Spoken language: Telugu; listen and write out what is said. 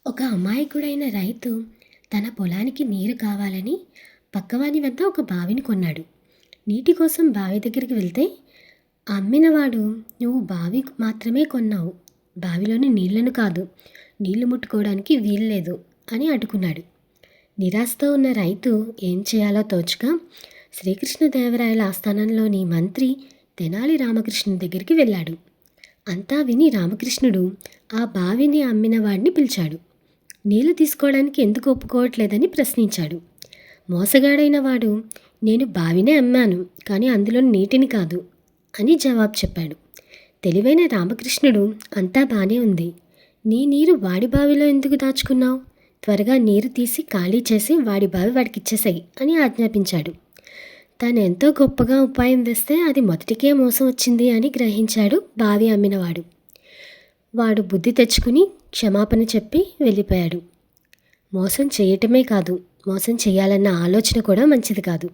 ఒక అమాయకుడైన రైతు తన పొలానికి నీరు కావాలని పక్కవాని వద్ద ఒక బావిని కొన్నాడు. నీటి కోసం బావి దగ్గరికి వెళ్తే అమ్మినవాడు, "నువ్వు బావి మాత్రమే కొన్నావు, బావిలోని నీళ్లను కాదు, నీళ్లు ముట్టుకోవడానికి వీల్లేదు" అని అడ్డుకున్నాడు. నిరాశతో ఉన్న రైతు ఏం చేయాలో తోచక శ్రీకృష్ణదేవరాయల ఆస్థానంలోని మంత్రి తెనాలి రామకృష్ణుని దగ్గరికి వెళ్ళాడు. అంతా విని రామకృష్ణుడు ఆ బావిని అమ్మిన వాడిని పిలిచాడు. నీళ్లు తీసుకోవడానికి ఎందుకు ఒప్పుకోవట్లేదని ప్రశ్నించాడు. మోసగాడైన వాడు, "నేను బావినే అమ్మాను, కానీ అందులో నీటిని కాదు" అని జవాబు చెప్పాడు. తెలివైన రామకృష్ణుడు, "అంతా బానే ఉంది, నీ నీరు వాడి బావిలో ఎందుకు దాచుకున్నావు? త్వరగా నీరు తీసి ఖాళీ చేసి వాడి బావి వాడికిచ్చేసాయి" అని ఆజ్ఞాపించాడు. తాను ఎంతో గొప్పగా ఉపాయం వేస్తే అది మొదటికే మోసం వచ్చింది అని గ్రహించాడు బావి అమ్మినవాడు. వాడు బుద్ధి తెచ్చుకుని క్షమాపణ చెప్పి వెళ్ళిపోయాడు. మోసం చేయటమే కాదు, మోసం చేయాలన్న ఆలోచన కూడా మంచిది కాదు.